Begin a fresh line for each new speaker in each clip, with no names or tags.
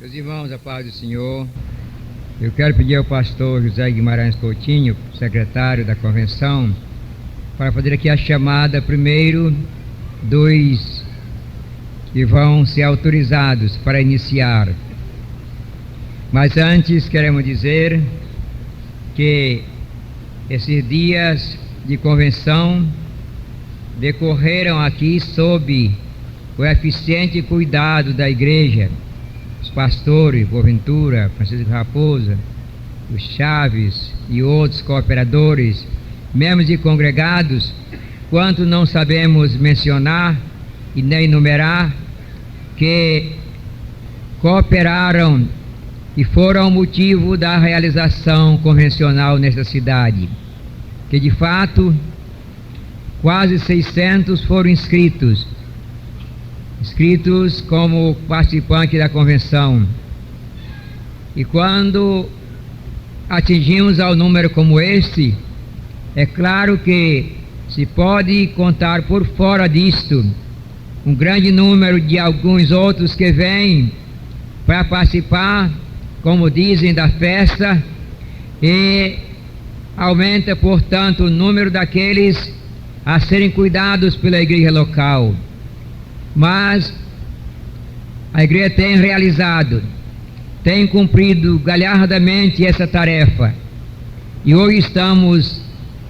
Meus irmãos, a paz do Senhor, eu quero pedir ao pastor José Guimarães Coutinho, secretário da convenção, para fazer aqui a chamada primeiro dos que vão ser autorizados para iniciar. Mas antes queremos dizer que esses dias de convenção decorreram aqui sob o eficiente cuidado da igreja, os pastores, Boaventura, Francisco Raposa, os Chaves e outros cooperadores, membros e congregados, quanto não sabemos mencionar e nem enumerar, que cooperaram e foram motivo da realização convencional nesta cidade, que de fato quase 600 foram inscritos como participantes da convenção. E quando atingimos ao número como este, é claro que se pode contar por fora disto um grande número de alguns outros que vêm para participar, como dizem, da festa, e aumenta, portanto, o número daqueles a serem cuidados pela igreja local. Mas a igreja tem realizado, tem cumprido galhardamente essa tarefa, e hoje estamos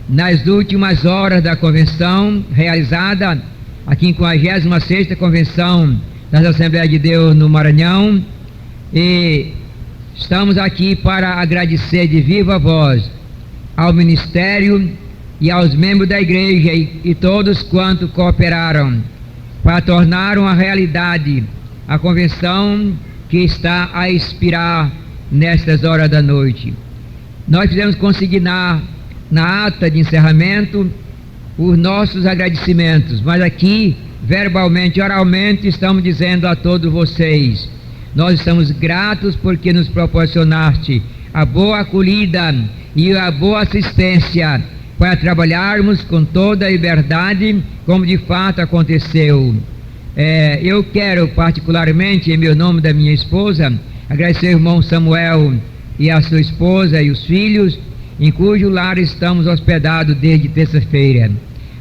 nas últimas horas da convenção realizada aqui em 56ª Convenção das Assembleias de Deus no Maranhão, e estamos aqui para agradecer de viva voz ao ministério e aos membros da igreja e todos quanto cooperaram para tornar uma realidade a convenção que está a expirar nestas horas da noite. Nós fizemos consignar na ata de encerramento os nossos agradecimentos, mas aqui, verbalmente, oralmente, estamos dizendo a todos vocês: nós estamos gratos porque nos proporcionaste a boa acolhida e a boa assistência para trabalharmos com toda a liberdade, como de fato aconteceu. Eu quero particularmente, em meu nome da minha esposa, agradecer ao irmão Samuel e a sua esposa e os filhos, em cujo lar estamos hospedados desde terça-feira.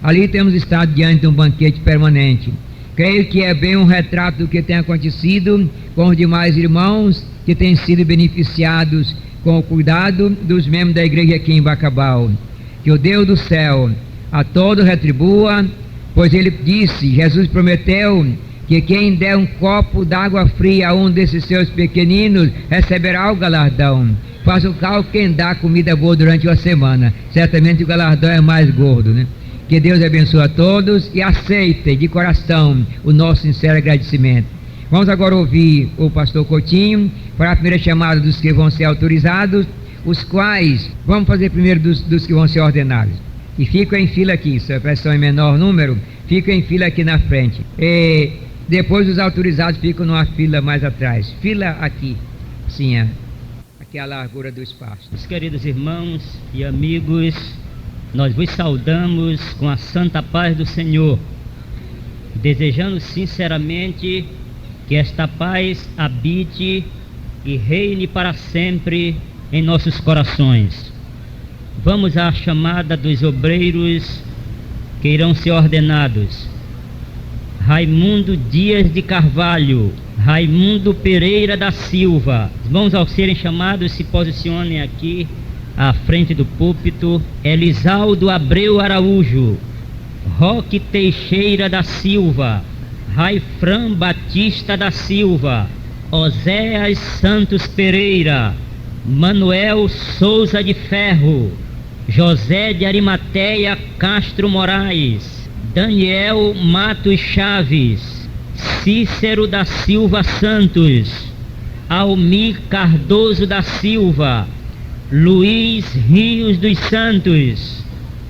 Ali temos estado diante de um banquete permanente. Creio que é bem um retrato do que tem acontecido com os demais irmãos que têm sido beneficiados com o cuidado dos membros da igreja aqui em Bacabal. Que o Deus do céu a todos retribua, pois ele disse, Jesus prometeu, que quem der um copo d'água fria a um desses seus pequeninos receberá o galardão. Faça o cálculo quem dá comida boa durante uma semana, certamente o galardão é mais gordo, né? Que Deus abençoe a todos e aceitem de coração o nosso sincero agradecimento. Vamos agora ouvir o pastor Coutinho para a primeira chamada dos que vão ser autorizados, os quais, vamos fazer primeiro dos que vão ser ordenados, e ficam em fila aqui, se a pressão é menor número, ficam em fila aqui na frente, e depois os autorizados ficam numa fila mais atrás, fila aqui, sim, aqui é a largura do espaço.
Meus queridos irmãos e amigos, nós vos saudamos com a santa paz do Senhor, desejando sinceramente que esta paz habite e reine para sempre em nossos corações. Vamos à chamada dos obreiros que irão ser ordenados. Raimundo Dias de Carvalho, Raimundo Pereira da Silva. Irmãos, ao serem chamados, se posicionem aqui à frente do púlpito. Elisaldo Abreu Araújo, Roque Teixeira da Silva, Raifran Batista da Silva, Oséias Santos Pereira, Manuel Souza de Ferro, José de Arimateia Castro Moraes, Daniel Matos Chaves, Cícero da Silva Santos, Almir Cardoso da Silva, Luiz Rios dos Santos,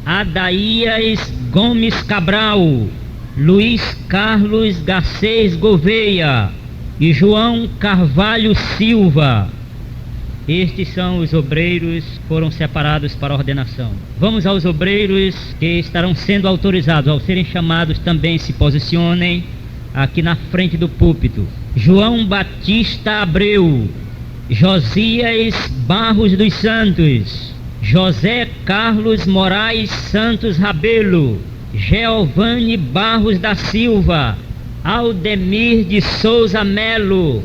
Adaías Gomes Cabral, Luiz Carlos Garcês Gouveia e João Carvalho Silva. Estes são os obreiros que foram separados para ordenação. Vamos aos obreiros que estarão sendo autorizados. Ao serem chamados, também se posicionem aqui na frente do púlpito: João Batista Abreu, Josias Barros dos Santos, José Carlos Moraes Santos Rabelo, Geovane Barros da Silva, Aldemir de Souza Melo,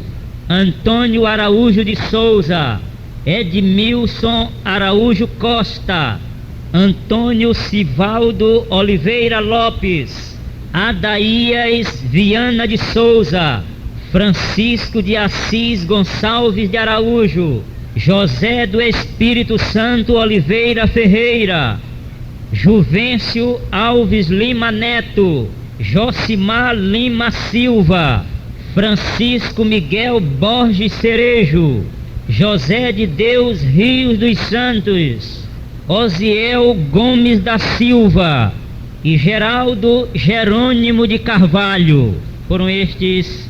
Antônio Araújo de Souza, Edmilson Araújo Costa, Antônio Sivaldo Oliveira Lopes, Adaías Viana de Souza, Francisco de Assis Gonçalves de Araújo, José do Espírito Santo Oliveira Ferreira, Juvencio Alves Lima Neto, Josimar Lima Silva, Francisco Miguel Borges Cerejo, José de Deus Rios dos Santos, Osiel Gomes da Silva e Geraldo Jerônimo de Carvalho. Foram estes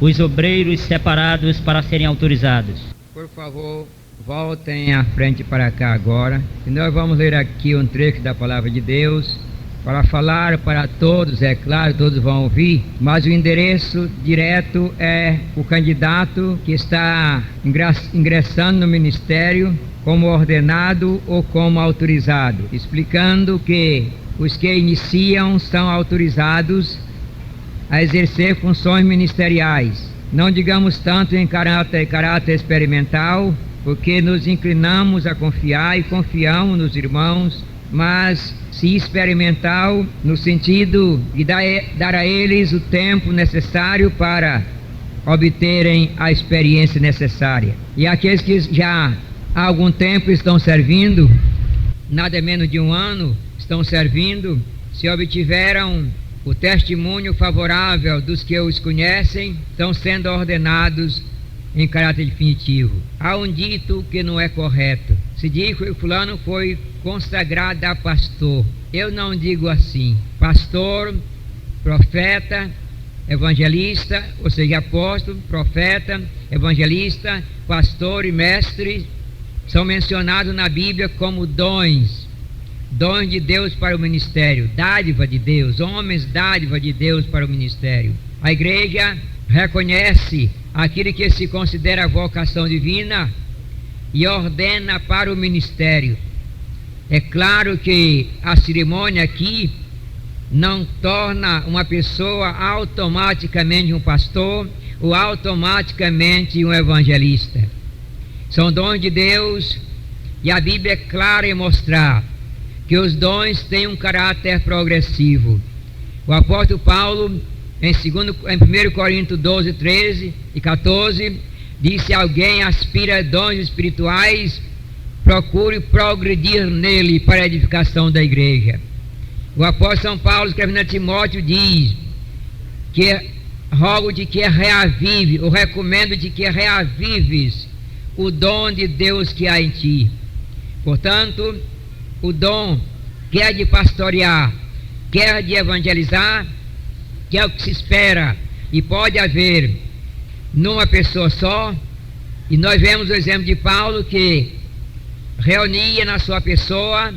os obreiros separados para serem autorizados.
Por favor, voltem à frente para cá agora, e nós vamos ler aqui um trecho da palavra de Deus para falar para todos. É claro, todos vão ouvir, mas o endereço direto é o candidato que está ingressando no ministério como ordenado ou como autorizado, explicando que os que iniciam são autorizados a exercer funções ministeriais. Não digamos tanto em caráter experimental, porque nos inclinamos a confiar e confiamos nos irmãos, mas se experimental no sentido de dar a eles o tempo necessário para obterem a experiência necessária. E aqueles que já há algum tempo estão servindo, nada menos de um ano estão servindo, se obtiveram o testemunho favorável dos que os conhecem, estão sendo ordenados em caráter definitivo. Há um dito que não é correto. Se diz que o fulano foi consagrado a pastor. Eu não digo assim. Pastor, profeta, evangelista, ou seja, apóstolo, profeta, evangelista, pastor e mestre são mencionados na Bíblia como dons de Deus para o ministério, dádiva de Deus, homens dádiva de Deus para o ministério. A igreja reconhece aquilo que se considera vocação divina e ordena para o ministério. É claro que a cerimônia aqui não torna uma pessoa automaticamente um pastor ou automaticamente um evangelista. São dons de Deus, e a Bíblia é clara em mostrar que os dons têm um caráter progressivo. O apóstolo Paulo, em 1 Coríntios 12, 13 e 14, disse: alguém aspira a dons espirituais, procure progredir nele para a edificação da igreja. O apóstolo São Paulo, escrevendo a Timóteo, diz que rogo-te que reavive, ou recomendo-te que reavives o dom de Deus que há em ti. Portanto, o dom, quer de pastorear, quer de evangelizar, que é o que se espera e pode haver numa pessoa só. E nós vemos o exemplo de Paulo, que reunia na sua pessoa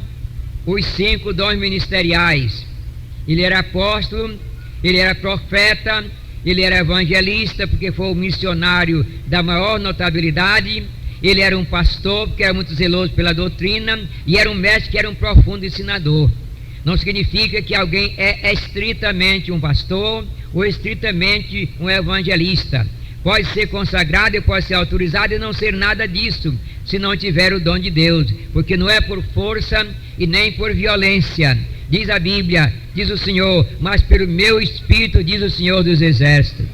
os 5 dons ministeriais. Ele era apóstolo, ele era profeta, ele era evangelista, porque foi o missionário da maior notabilidade. Ele era um pastor, porque era muito zeloso pela doutrina, e era um mestre, que era um profundo ensinador. Não significa que alguém é estritamente um pastor ou estritamente um evangelista. Pode ser consagrado e pode ser autorizado e não ser nada disso, se não tiver o dom de Deus, porque não é por força e nem por violência, diz a Bíblia, diz o Senhor, mas pelo meu Espírito, diz o Senhor dos Exércitos.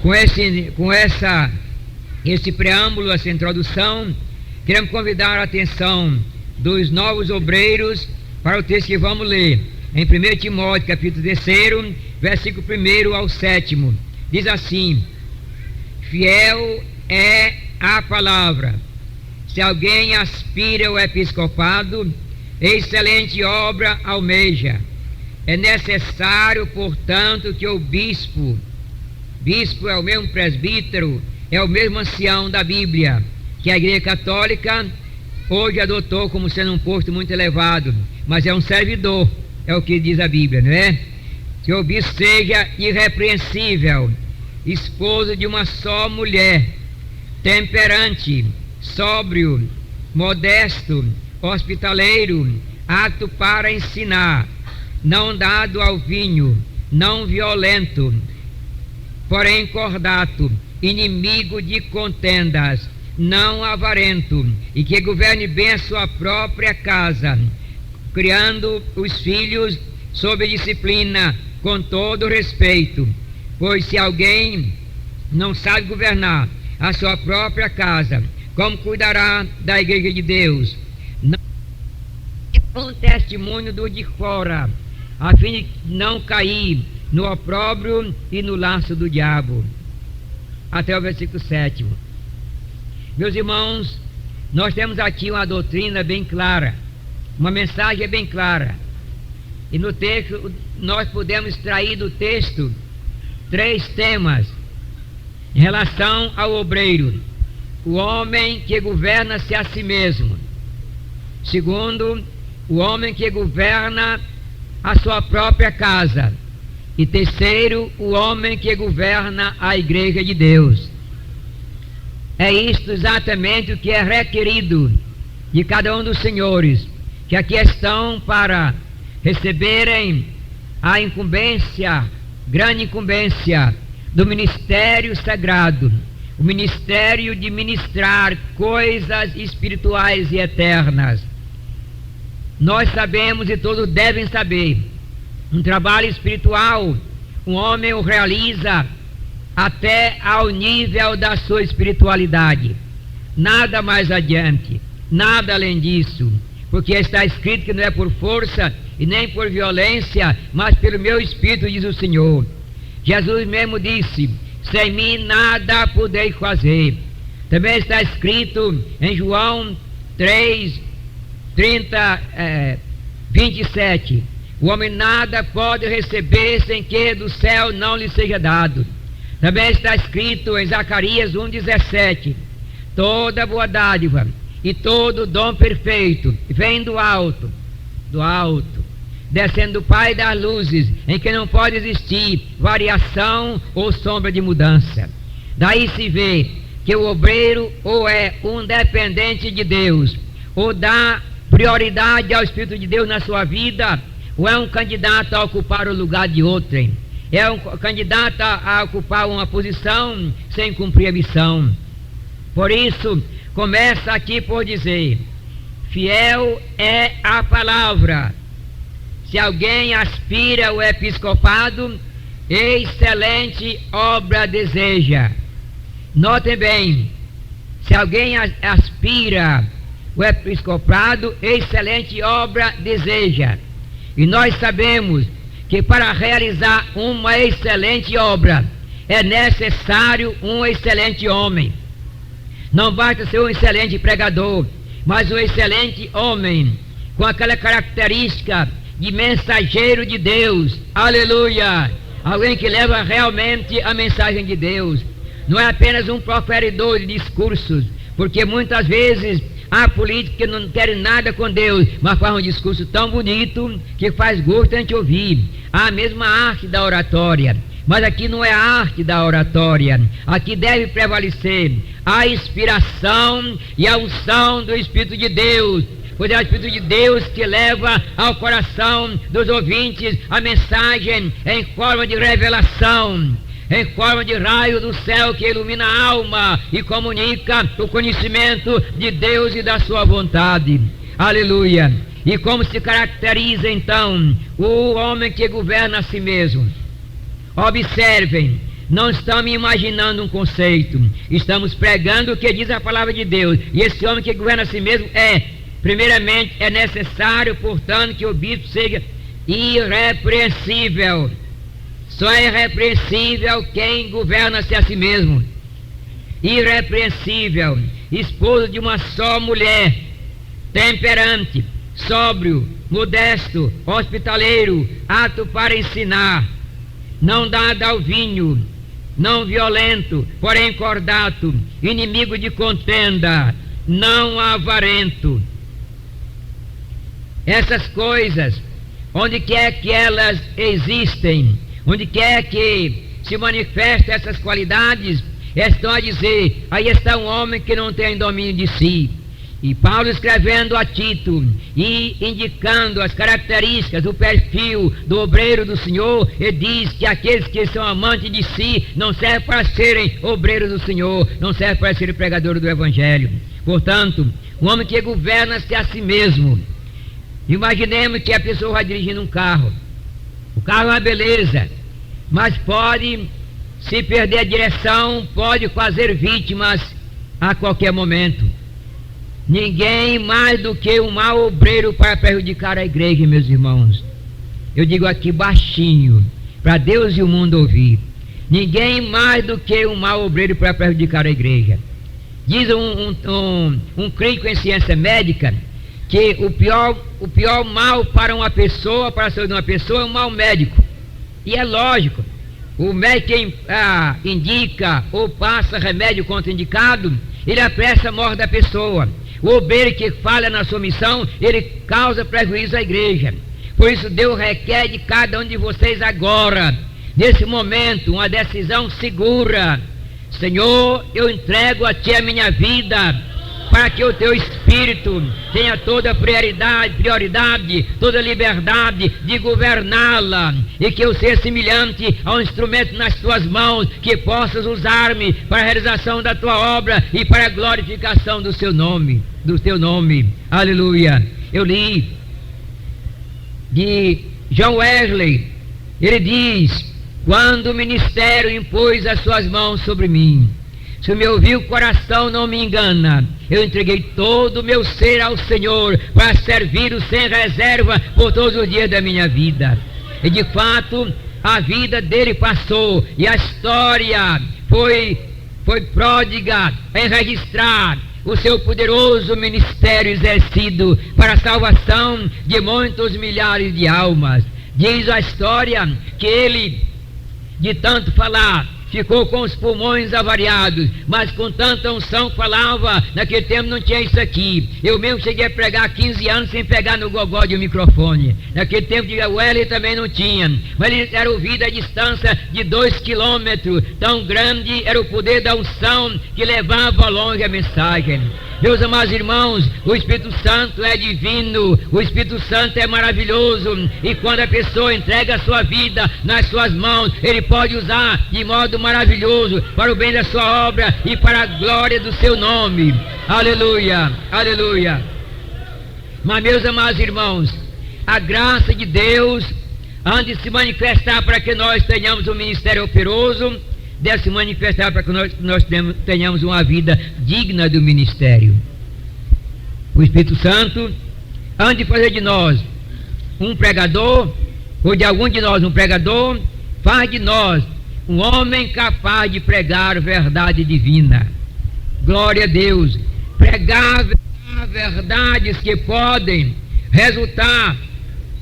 Com esse preâmbulo, essa introdução, queremos convidar a atenção dos novos obreiros para o texto que vamos ler, em 1 Timóteo, capítulo 3, versículo 1 ao 7. Diz assim: fiel é a palavra. Se alguém aspira ao episcopado, excelente obra almeja. É necessário, portanto, que o bispo é o mesmo presbítero, é o mesmo ancião da Bíblia, que a Igreja Católica hoje adotou como sendo um posto muito elevado, mas é um servidor, é o que diz a Bíblia, não é? que o bispo seja irrepreensível, esposo de uma só mulher, temperante, sóbrio, modesto, hospitaleiro, apto para ensinar, não dado ao vinho, não violento, porém cordato, inimigo de contendas, não avarento, e que governe bem a sua própria casa, criando os filhos sob disciplina, com todo respeito. Pois se alguém não sabe governar a sua própria casa, como cuidará da igreja de Deus? Não com testemunho do de fora, a fim de não cair no opróbrio e no laço do diabo. Até o versículo 7. Meus irmãos, nós temos aqui uma doutrina bem clara, uma mensagem bem clara. E no texto, nós podemos extrair do texto 3 temas em relação ao obreiro: o homem que governa-se a si mesmo; segundo, o homem que governa a sua própria casa; e terceiro, o homem que governa a igreja de Deus. É isto exatamente o que é requerido de cada um dos senhores que aqui estão para receberem a incumbência, grande incumbência do ministério sagrado, o ministério de ministrar coisas espirituais e eternas. Nós sabemos, e todos devem saber, um trabalho espiritual, um homem o realiza até ao nível da sua espiritualidade, nada mais adiante, nada além disso, porque está escrito que não é por força e nem por violência, mas pelo meu Espírito, diz o Senhor. Jesus mesmo disse: sem mim nada podeis fazer. Também está escrito em João 3, 27, o homem nada pode receber sem que do céu não lhe seja dado. Também está escrito em Zacarias 1,17, toda boa dádiva e todo dom perfeito vem do alto, descendo do Pai das luzes, em que não pode existir variação ou sombra de mudança. Daí se vê que o obreiro ou é um dependente de Deus, ou dá prioridade ao Espírito de Deus na sua vida, ou é um candidato a ocupar o lugar de outrem. É um candidato a ocupar uma posição sem cumprir a missão. Por isso, começa aqui por dizer: fiel é a palavra. Se alguém aspira ao episcopado, excelente obra deseja. Notem bem, se alguém aspira ao episcopado, excelente obra deseja. E nós sabemos que para realizar uma excelente obra é necessário um excelente homem. Não basta ser um excelente pregador, mas um excelente homem, com aquela característica de mensageiro de Deus. Aleluia! Alguém que leva realmente a mensagem de Deus. Não é apenas um proferidor de discursos, porque muitas vezes há políticos que não querem nada com Deus, mas faz um discurso tão bonito que faz gosto a gente ouvir. Há a mesma arte da oratória, mas aqui não é a arte da oratória. Aqui deve prevalecer a inspiração e a unção do Espírito de Deus, pois é o Espírito de Deus que leva ao coração dos ouvintes a mensagem em forma de revelação, em forma de raio do céu que ilumina a alma e comunica o conhecimento de Deus e da sua vontade. Aleluia! E como se caracteriza então o homem que governa a si mesmo? Observem, não estamos imaginando um conceito, estamos pregando o que diz a palavra de Deus. E esse homem que governa a si mesmo primeiramente, é necessário, portanto, que o bispo seja irrepreensível. Só é irrepreensível quem governa-se a si mesmo. Irrepreensível, esposo de uma só mulher, temperante, sóbrio, modesto, hospitaleiro, apto para ensinar, não dado ao vinho, não violento, porém cordato, inimigo de contenda, não avarento. Essas coisas onde quer que elas existem, onde quer que se manifestem essas qualidades, estão a dizer: aí está um homem que não tem domínio de si. E Paulo, escrevendo a Tito e indicando as características, o perfil do obreiro do Senhor, ele diz que aqueles que são amantes de si não servem para serem obreiros do Senhor, não servem para serem pregadores do Evangelho. Portanto, um homem que governa-se a si mesmo. Imaginemos que a pessoa vai dirigindo um carro. O carro é uma beleza, mas pode, se perder a direção, pode fazer vítimas a qualquer momento. Ninguém mais do que um mau obreiro para prejudicar a igreja, meus irmãos. Eu digo aqui baixinho, para Deus e o mundo ouvir. Ninguém mais do que um mau obreiro para prejudicar a igreja. Diz um crítico em ciência médica que o pior mal para uma pessoa, para a saúde de uma pessoa, é um mau médico. E é lógico, o médico indica ou passa remédio contraindicado, ele apressa a morte da pessoa. O obreiro que falha na sua missão, ele causa prejuízo à igreja. Por isso Deus requer de cada um de vocês agora, nesse momento, uma decisão segura. Senhor, eu entrego a Ti a minha vida, para que o Teu Espírito tenha toda a prioridade, toda a liberdade de governá-la, e que eu seja semelhante a um instrumento nas Tuas mãos, que possas usar-me para a realização da Tua obra e para a glorificação do Teu nome. Aleluia. Eu li de John Wesley, ele diz: quando o ministério impôs as suas mãos sobre mim, se o meu vil coração não me engana, eu entreguei todo o meu ser ao Senhor para servi-lo sem reserva por todos os dias da minha vida. E de fato, a vida dele passou e a história foi pródiga em registrar o seu poderoso ministério exercido para a salvação de muitos milhares de almas. Diz a história que ele, de tanto falar, ficou com os pulmões avariados, mas com tanta unção falava. Naquele tempo não tinha isso aqui. Eu mesmo cheguei a pregar 15 anos sem pegar no gogó de um microfone. Naquele tempo de Wesley também não tinha, mas ele era ouvido a distância de 2 quilômetros. Tão grande era o poder da unção que levava longe a mensagem. Meus amados irmãos, o Espírito Santo é divino, o Espírito Santo é maravilhoso, e quando a pessoa entrega a sua vida nas suas mãos, ele pode usar de modo maravilhoso para o bem da sua obra e para a glória do seu nome. Aleluia, aleluia. Mas, meus amados irmãos, a graça de Deus, antes de se manifestar para que nós tenhamos um ministério operoso, deve se manifestar para que nós tenhamos uma vida digna do ministério. O Espírito Santo, antes de fazer de nós um pregador, ou de algum de nós um pregador, faz de nós um homem capaz de pregar verdade divina. Glória a Deus. Pregar verdades que podem resultar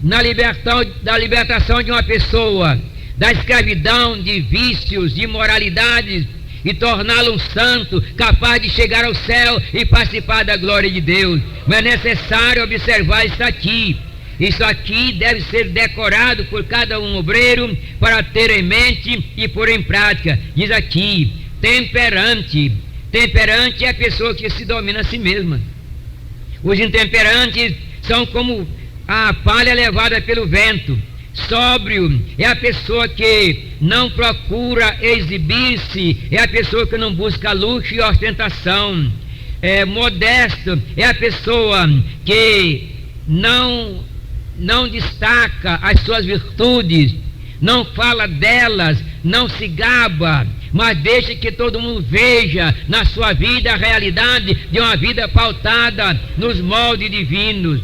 da libertação de uma pessoa da escravidão, de vícios, de imoralidades, e torná-lo um santo, capaz de chegar ao céu e participar da glória de Deus. Mas é necessário observar isso aqui. Isso aqui deve ser decorado por cada um obreiro para ter em mente e pôr em prática. Diz aqui, temperante. Temperante é a pessoa que se domina a si mesma. Os intemperantes são como a palha levada pelo vento. Sóbrio é a pessoa que não procura exibir-se, é a pessoa que não busca luxo e ostentação. Modesto é a pessoa que não destaca as suas virtudes, não fala delas, não se gaba, mas deixa que todo mundo veja na sua vida a realidade de uma vida pautada nos moldes divinos.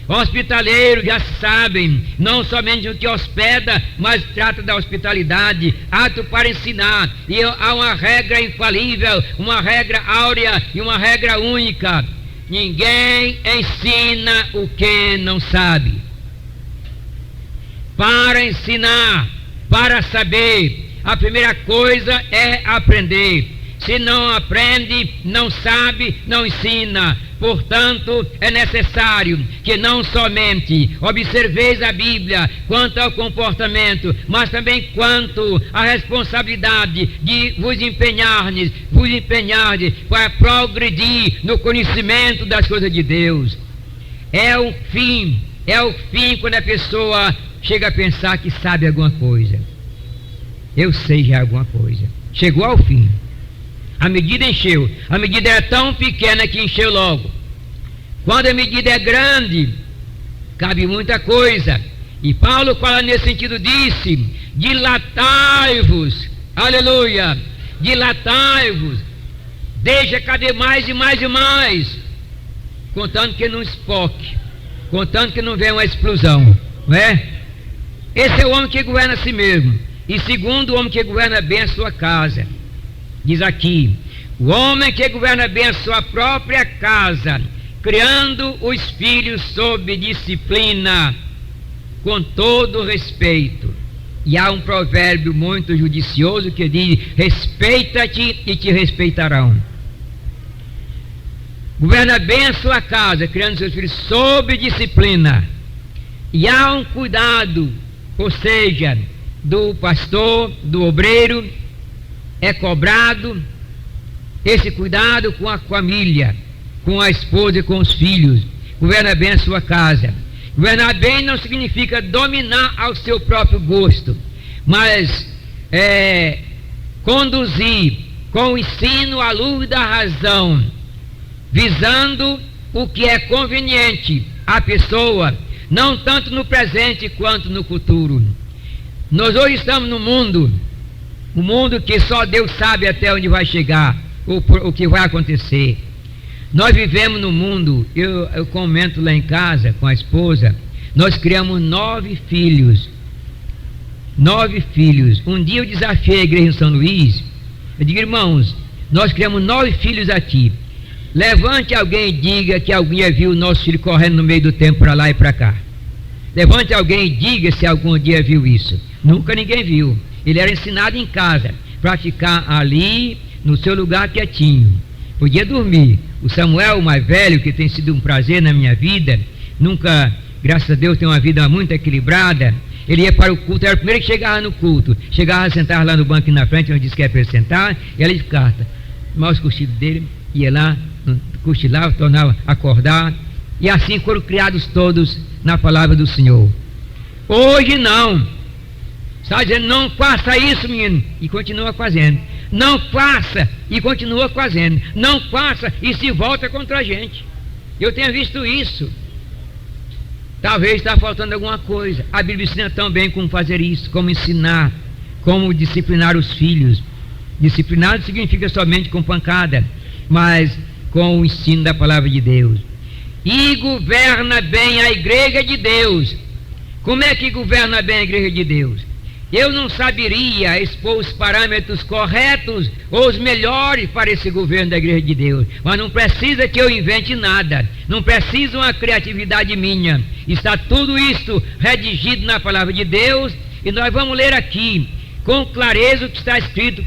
Hospitaleiros já sabem, não somente o que hospeda, mas trata da hospitalidade, ato para ensinar, e há uma regra infalível, uma regra áurea e uma regra única: ninguém ensina o que não sabe. Para ensinar, para saber, a primeira coisa é aprender. Se não aprende, não sabe, não ensina. Portanto, é necessário que não somente observeis a Bíblia quanto ao comportamento, mas também quanto à responsabilidade de vos empenhardes para progredir no conhecimento das coisas de Deus. É o fim quando a pessoa chega a pensar que sabe alguma coisa. Eu sei já alguma coisa. Chegou ao fim. A medida encheu. A medida era tão pequena que encheu logo. Quando a medida é grande, cabe muita coisa. E Paulo fala nesse sentido, disse: dilatai-vos, aleluia, dilatai-vos, deixa caber mais e mais e mais, contando que não espoque, contando que não venha uma explosão, não é? Esse é o homem que governa a si mesmo. E segundo, o homem que governa bem a sua casa. Diz aqui: o homem que governa bem a sua própria casa, criando os filhos sob disciplina, com todo respeito. E há um provérbio muito judicioso que diz: respeita-te e te respeitarão. Governa bem a sua casa, criando seus filhos sob disciplina. E há um cuidado, ou seja, do pastor, do obreiro, é cobrado esse cuidado com a família, com a esposa e com os filhos. Governa bem a sua casa. Governar bem não significa dominar ao seu próprio gosto, mas conduzir com o ensino à luz da razão, visando o que é conveniente à pessoa, não tanto no presente quanto no futuro. Nós hoje estamos no mundo, um mundo que só Deus sabe até onde vai chegar, o que vai acontecer. Nós vivemos no mundo, eu comento lá em casa com a esposa, nós criamos 9 filhos. 9 filhos. Um dia eu desafiei a igreja em São Luís, eu digo: irmãos, nós criamos 9 filhos aqui. Levante alguém e diga que alguém já viu o nosso filho correndo no meio do tempo para lá e para cá. Levante alguém e diga se algum dia viu isso. Nunca ninguém viu. Ele era ensinado em casa para ficar ali no seu lugar quietinho. Podia dormir. O Samuel, o mais velho, que tem sido um prazer na minha vida, nunca, graças a Deus, tem uma vida muito equilibrada. Ele ia para o culto, era o primeiro que chegava no culto. Chegava a sentar lá no banco na frente, onde disse que era para ele sentar, e ele ficava, tomava os cochilos dele, ia lá, cochilava, tornava a acordar, e assim foram criados todos na palavra do Senhor. Hoje não. Está dizendo: não faça isso, menino, e continua fazendo. Não faça, e continua fazendo. Não faça, e se volta contra a gente. Eu tenho visto isso. Talvez está faltando alguma coisa. A Bíblia ensina tão bem como fazer isso, como ensinar, como disciplinar os filhos. Disciplinar não significa somente com pancada, mas com o ensino da palavra de Deus. E governa bem a igreja de Deus. Como é que governa bem a igreja de Deus? Eu não saberia expor os parâmetros corretos ou os melhores para esse governo da igreja de Deus, mas não precisa que eu invente nada, não precisa uma criatividade minha. Está tudo isso redigido na palavra de Deus, e nós vamos ler aqui com clareza o que está escrito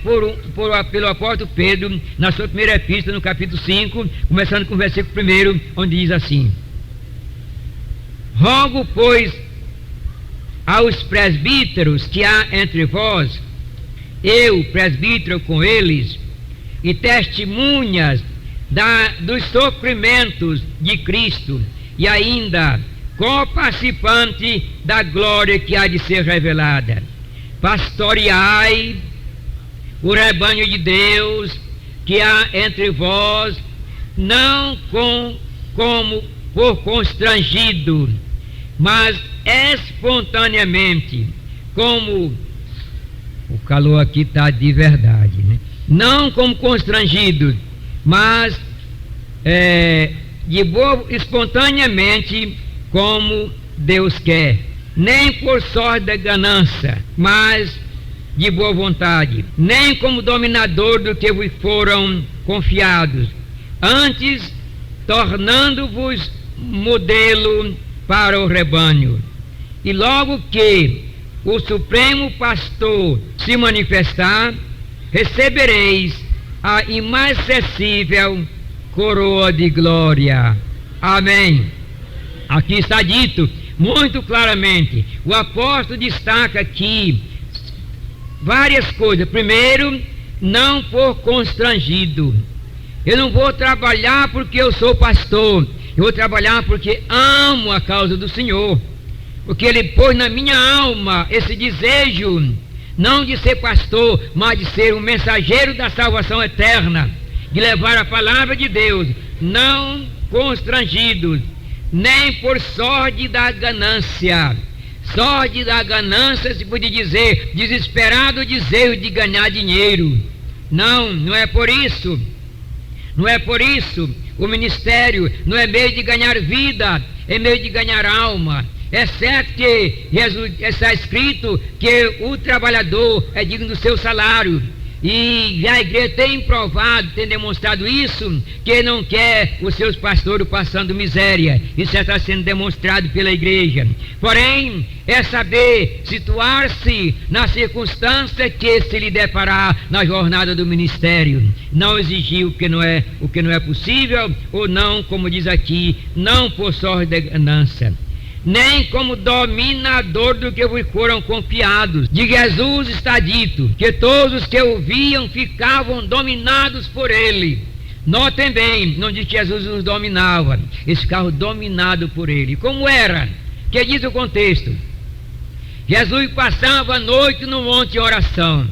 pelo apóstolo Pedro na sua primeira epístola, no capítulo 5, começando com o versículo 1, onde diz assim: rogo, pois, aos presbíteros que há entre vós, eu, presbítero, com eles, e testemunhas dos sofrimentos de Cristo, e ainda co-participante da glória que há de ser revelada. Pastoreai o rebanho de Deus que há entre vós, não como por constrangido, mas espontaneamente, como o calor aqui está de verdade, né? Não como constrangido, mas espontaneamente, como Deus quer, nem por sorte da ganância, mas de boa vontade, nem como dominador do que vos foram confiados, antes tornando-vos modelo para o rebanho. E logo que o Supremo Pastor se manifestar, recebereis a inacessível coroa de glória. Amém. Aqui está dito muito claramente. O apóstolo destaca aqui várias coisas. Primeiro, não for constrangido. Eu não vou trabalhar porque eu sou pastor. Eu vou trabalhar porque amo a causa do Senhor. Porque Ele pôs na minha alma esse desejo, não de ser pastor, mas de ser um mensageiro da salvação eterna, de levar a palavra de Deus, não constrangidos, nem por sorte da ganância. Sorte da ganância se pode dizer, desesperado desejo de ganhar dinheiro. Não, não é por isso. Não é por isso. O ministério não é meio de ganhar vida, é meio de ganhar alma. É certo que está escrito que o trabalhador é digno do seu salário. E a igreja tem provado, tem demonstrado isso, que não quer os seus pastores passando miséria. Isso já está sendo demonstrado pela igreja. Porém, é saber situar-se na circunstância que se lhe deparar na jornada do ministério. Não exigir o que não é possível, ou não, como diz aqui, não por sorte de ganância, nem como dominador do que vos foram confiados. De Jesus está dito que todos os que ouviam ficavam dominados por ele. Notem bem, não diz que Jesus os dominava, eles ficavam dominados por ele. Como era? Que diz o contexto? Jesus passava a noite no monte de oração.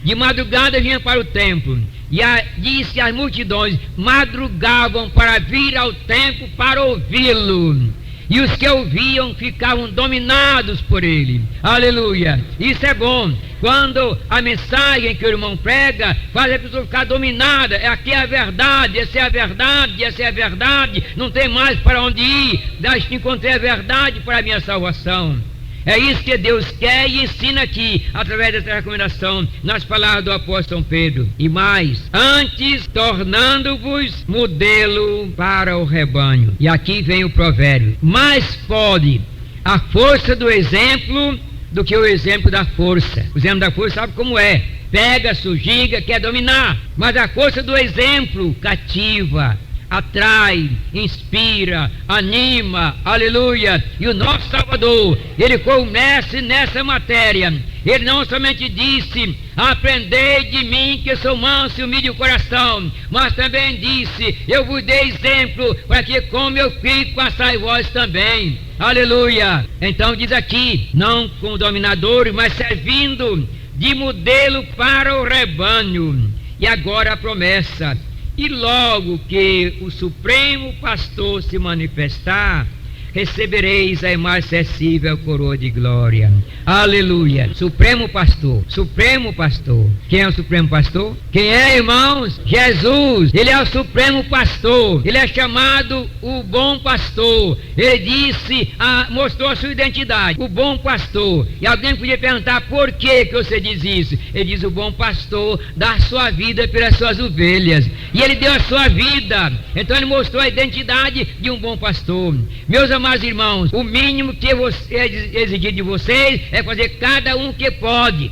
De madrugada vinha para o templo. E disse às multidões, madrugavam para vir ao templo para ouvi-lo. E os que ouviam ficavam dominados por ele. Aleluia! Isso é bom. Quando a mensagem que o irmão prega faz a pessoa ficar dominada. Aqui é a verdade, essa é a verdade, essa é a verdade. Não tem mais para onde ir. Encontrei a verdade para a minha salvação. É isso que Deus quer e ensina aqui, através dessa recomendação, nas palavras do apóstolo São Pedro. E mais, antes tornando-vos modelo para o rebanho. E aqui vem o provérbio. Mais pode a força do exemplo do que o exemplo da força. O exemplo da força sabe como é. Pega, sujiga, quer dominar. Mas a força do exemplo cativa, atrai, inspira, anima, aleluia. E o nosso Salvador, ele foi o mestre nessa matéria. Ele não somente disse, aprendei de mim que sou manso e humilde de coração, mas também disse, eu vos dei exemplo para que como eu fiz, façai vós também. Aleluia. Então diz aqui, não como dominadores, mas servindo de modelo para o rebanho. E agora a promessa. E logo que o Supremo Pastor se manifestar, recebereis a imarcessível coroa de glória. Aleluia. Supremo Pastor. Supremo Pastor. Quem é o Supremo Pastor? Quem é, irmãos? Jesus. Ele é o Supremo Pastor. Ele é chamado o Bom Pastor. Ele disse, mostrou a sua identidade. O Bom Pastor. E alguém podia perguntar, por que você diz isso? Ele diz, o Bom Pastor dá a sua vida pelas suas ovelhas. E ele deu a sua vida. Então ele mostrou a identidade de um bom pastor. Meus amados irmãos, o mínimo que é exigido de vocês é fazer cada um que pode.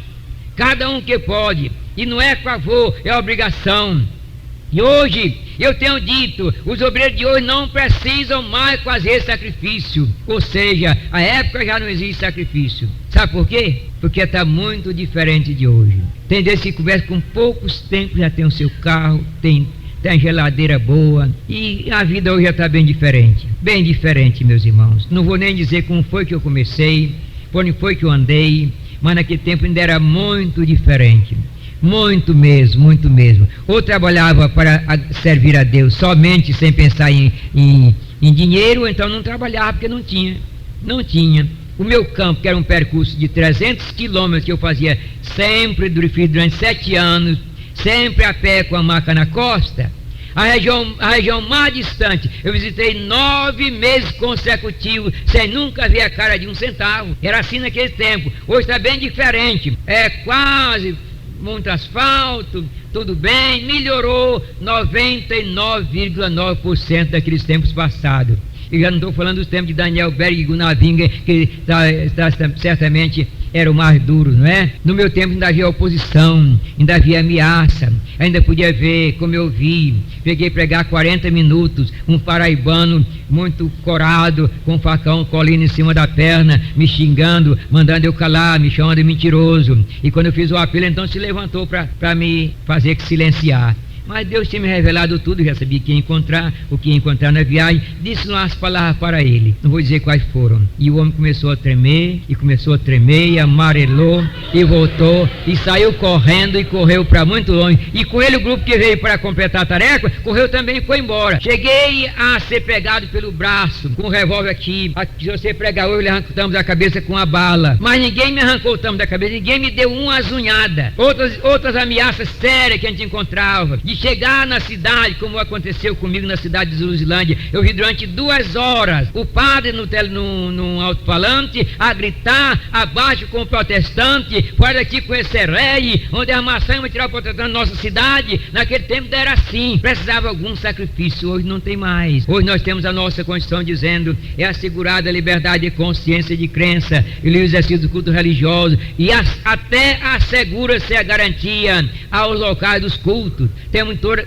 Cada um que pode. E não é favor, é obrigação. E hoje, eu tenho dito, os obreiros de hoje não precisam mais fazer sacrifício. Ou seja, a época já não existe sacrifício. Sabe por quê? Porque está muito diferente de hoje. Tem desses que conversa com poucos tempos, já tem o seu carro, tem geladeira boa, e a vida hoje já está bem diferente, meus irmãos. Não vou nem dizer como foi que eu comecei, como foi que eu andei, mas naquele tempo ainda era muito diferente, muito mesmo. Ou trabalhava para servir a Deus somente sem pensar em dinheiro, ou então não trabalhava porque não tinha. O meu campo, que era um percurso de 300 quilômetros que eu fazia sempre durante 7 anos, sempre a pé com a maca na costa, a região mais distante, eu visitei 9 meses consecutivos, sem nunca ver a cara de um centavo. Era assim naquele tempo. Hoje está bem diferente, é quase muito asfalto, tudo bem, melhorou 99,9% daqueles tempos passados. E já não estou falando dos tempos de Daniel Berg e Gunnar Wingren, que está certamente era o mais duro, não é? No meu tempo ainda havia oposição, ainda havia ameaça, ainda podia ver, como eu vi, peguei pregar 40 minutos, um paraibano muito corado, com um facão colino em cima da perna, me xingando, mandando eu calar, me chamando de mentiroso. E quando eu fiz o apelo, então se levantou para me fazer silenciar. Mas Deus tinha me revelado tudo, já sabia o que ia encontrar na viagem. Disse umas palavras para ele, não vou dizer quais foram. E o homem começou a tremer, e amarelou, e voltou, e saiu correndo, e correu para muito longe. E com ele o grupo que veio para completar a tarefa, correu também e foi embora. Cheguei a ser pegado pelo braço, com um revólver aqui. Se você pregar hoje, ele arranca o tambo da cabeça com a bala. Mas ninguém me arrancou o tambo da cabeça, ninguém me deu uma azunhada. Outras ameaças sérias que a gente encontrava. De chegar na cidade, como aconteceu comigo na cidade de Zuluzilândia, eu vi durante 2 horas o padre no alto-falante a gritar abaixo com o protestante, fora daqui com esse herege, onde a maçã ia tirar o protestante da nossa cidade. Naquele tempo era assim, precisava algum sacrifício. Hoje não tem mais. Hoje nós temos a nossa Constituição dizendo: é assegurada a liberdade de consciência e de crença e o exercício do culto religioso, e até assegura-se a garantia aos locais dos cultos. Temos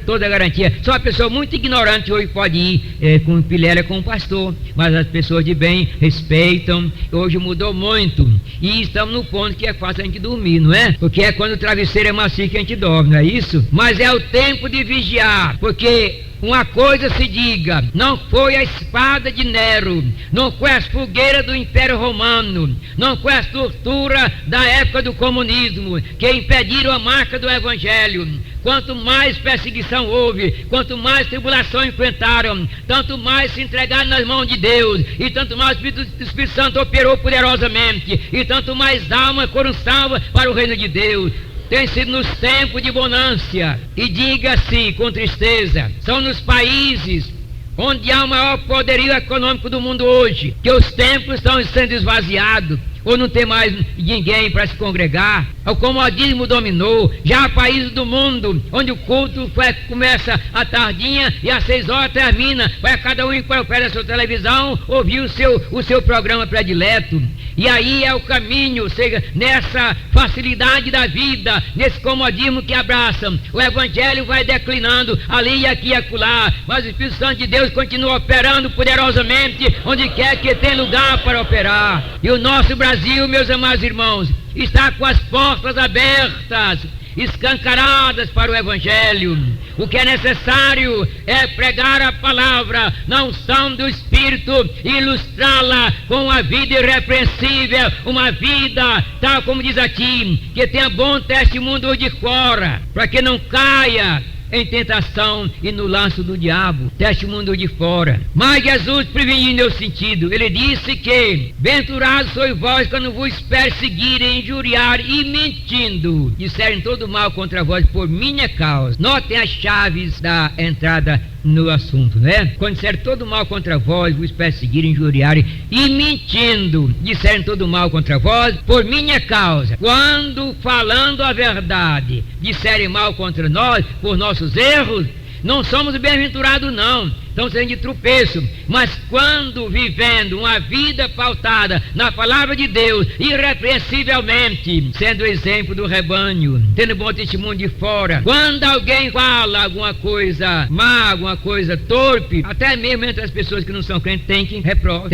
toda a garantia. Só uma pessoa muito ignorante hoje pode ir com pilhéria com o pastor, mas as pessoas de bem respeitam. Hoje mudou muito e estamos no ponto que é fácil a gente dormir, não é? Porque é quando o travesseiro é macio que a gente dorme, não é isso? Mas é o tempo de vigiar, porque uma coisa se diga: não foi a espada de Nero, não foi as fogueiras do Império Romano, não foi a tortura da época do comunismo que impediram a marca do Evangelho. Quanto mais perseguição houve, quanto mais tribulação enfrentaram, tanto mais se entregaram nas mãos de Deus, e tanto mais o Espírito Santo operou poderosamente, e tanto mais almas foram salvas para o reino de Deus. Tem sido nos tempos de bonância, e diga-se com tristeza, são nos países onde há o maior poderio econômico do mundo hoje, que os templos estão sendo esvaziados, ou não tem mais ninguém para se congregar. O comodismo dominou. Já há países do mundo onde o culto começa à tardinha e às 6 horas termina. Vai cada um para o pé da sua televisão ouvir o seu programa predileto. E aí é o caminho, ou seja, nessa facilidade da vida, nesse comodismo que abraçam, o Evangelho vai declinando ali e aqui e acolá, mas o Espírito Santo de Deus continua operando poderosamente onde quer que tem lugar para operar. E o nosso Brasil, meus amados irmãos, está com as portas abertas, escancaradas para o Evangelho. O que é necessário é pregar a palavra na unção do Espírito e ilustrá-la com uma vida irrepreensível, uma vida, tal como diz aqui, que tenha bom testemunho de fora, para que não caia em tentação e no laço do diabo, testemunho de fora. Mas Jesus preveniu o sentido. Ele disse que: bem-aventurados sois vós quando vos perseguirem, injuriar e mentindo disserem todo mal contra vós por minha causa. Notem as chaves da entrada no assunto, né? Quando disserem todo mal contra vós, vos perseguirem, injuriarem e mentindo disserem todo mal contra vós por minha causa. Quando falando a verdade disserem mal contra nós por nossos erros, não somos bem-aventurados não, estamos sendo de tropeço. Mas quando vivendo uma vida pautada na palavra de Deus, irrepreensivelmente, sendo exemplo do rebanho, tendo bom testemunho de fora, quando alguém fala alguma coisa má, alguma coisa torpe, até mesmo entre as pessoas que não são crentes, tem quem reprove,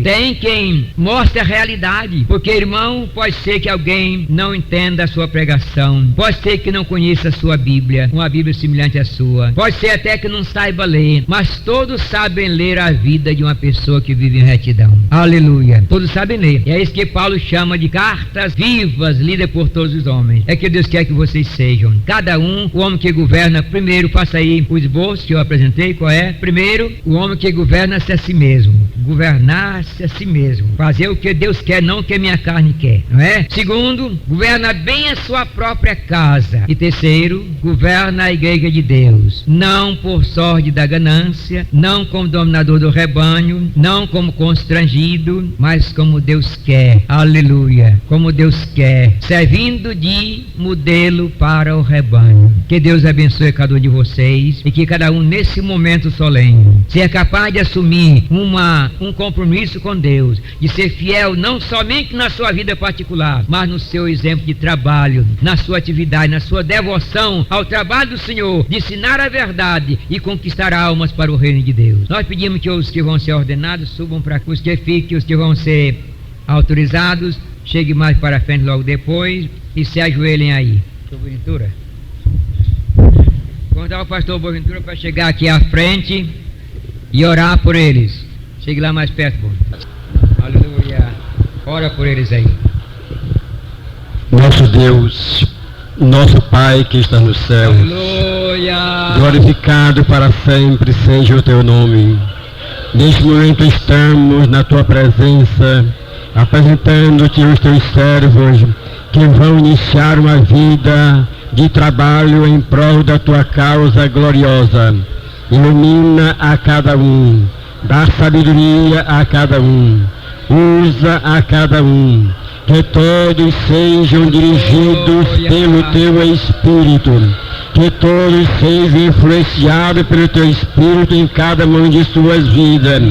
tem quem mostre a realidade. Porque, irmão, pode ser que alguém não entenda a sua pregação, pode ser que não conheça a sua Bíblia, uma Bíblia semelhante à sua, pode ser até que não saiba ler, mas todos sabem ler a vida de uma pessoa que vive em retidão. Aleluia. Todos sabem ler. E é isso que Paulo chama de cartas vivas, lidas por todos os homens. É que Deus quer que vocês sejam. Cada um, o homem que governa, primeiro, faça aí o esboço que eu apresentei. Qual é? Primeiro, o homem que governa-se a si mesmo. Governar-se a si mesmo. Fazer o que Deus quer, não o que a minha carne quer. Não é? Segundo, governa bem a sua própria casa. E terceiro, governa a igreja de Deus. Não por sorte da ganância, não como dominador do rebanho, não como constrangido, mas como Deus quer. Aleluia. Como Deus quer, servindo de modelo para o rebanho. Que Deus abençoe cada um de vocês e que cada um nesse momento solene seja capaz de assumir uma um compromisso com Deus, de ser fiel não somente na sua vida particular, mas no seu exemplo de trabalho, na sua atividade, na sua devoção ao trabalho do Senhor, de ensinar a verdade e conquistar almas para o reino de Deus. Nós pedimos que os que vão ser ordenados subam para cá, os que fiquem, os que vão ser autorizados, cheguem mais para frente logo depois e se ajoelhem aí. Pastor Boaventura, convidar o pastor Boaventura para chegar aqui à frente e orar por eles. Chegue lá mais perto, bom. Aleluia. Ora por eles aí.
Nosso Deus, nosso Pai que está no céu,
aleluia,
glorificado para sempre seja o teu nome. Neste momento estamos na tua presença, apresentando-te os teus servos que vão iniciar uma vida de trabalho em prol da tua causa gloriosa. Ilumina a cada um, dá sabedoria a cada um, usa a cada um, que todos sejam dirigidos pelo teu Espírito, que todos sejam influenciados pelo teu Espírito em cada uma de suas vidas,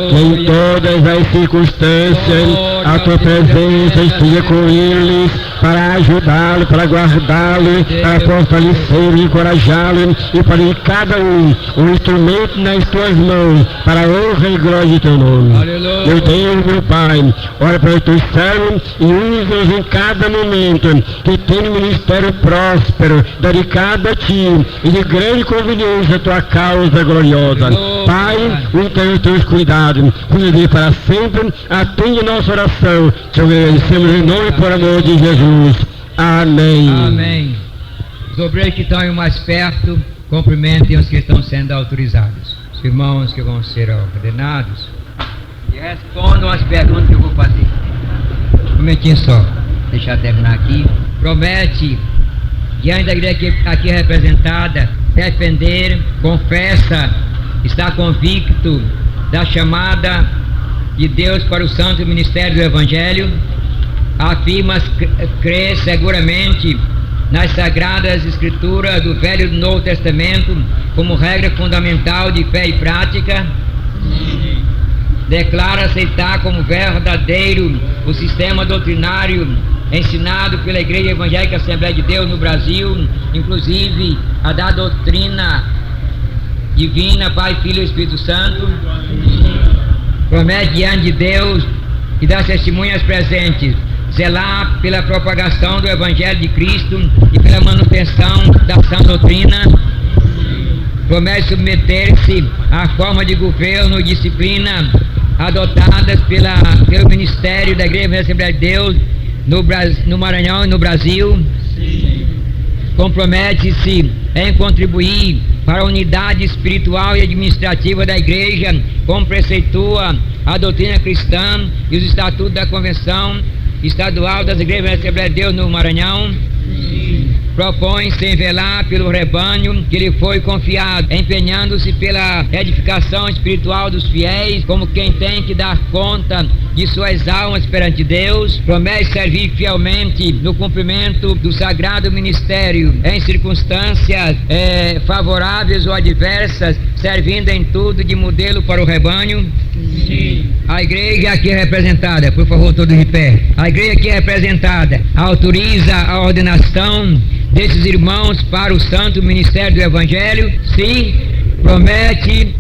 que em todas as circunstâncias a tua presença esteja com eles, para ajudá-lo, para guardá-lo, para fortalecê-lo, encorajá-lo, e para em cada um instrumento nas tuas mãos, para a honra e glória de teu nome. Meu Deus, meu Pai, ora para os teus servos e usa-os em cada momento, que tenha um ministério próspero, dedicado a ti, e de grande conveniência a tua causa gloriosa. Pai, entenda os teus cuidados, cuide para sempre, atende nossa oração, te agradecemos em nome e por amor de Jesus. Amém.
Amém. Os obreiros que estão aí mais perto, cumprimentem os que estão sendo autorizados. Os irmãos que vão ser ordenados, e respondam as perguntas que eu vou fazer. Um momentinho só, deixar eu terminar aqui. Promete, diante da igreja aqui representada, defender, confessa, está convicto da chamada de Deus para o santo ministério do Evangelho, afirma crer seguramente nas sagradas escrituras do Velho e do Novo Testamento como regra fundamental de fé e prática. Declara aceitar como verdadeiro o sistema doutrinário ensinado pela Igreja Evangélica Assembleia de Deus no Brasil, inclusive a da doutrina divina, Pai, Filho e Espírito Santo. Promete diante de Deus e das testemunhas presentes zelar pela propagação do Evangelho de Cristo e pela manutenção da sã doutrina. Promete submeter-se à forma de governo e disciplina adotadas pelo Ministério da Igreja Assembleia de Deus no Maranhão e no Brasil. Compromete-se em contribuir para a unidade espiritual e administrativa da Igreja, como preceitua a doutrina cristã e os estatutos da Convenção Estadual das Igrejas da Assembleia de Deus no Maranhão. Propõe-se em velar pelo rebanho que lhe foi confiado, empenhando-se pela edificação espiritual dos fiéis, como quem tem que dar conta de suas almas perante Deus. Promete servir fielmente no cumprimento do sagrado ministério em circunstâncias favoráveis ou adversas, servindo em tudo de modelo para o rebanho. Sim. A igreja aqui representada, por favor, todos de pé. A igreja aqui representada autoriza a ordenação desses irmãos para o santo ministério do Evangelho. Sim, promete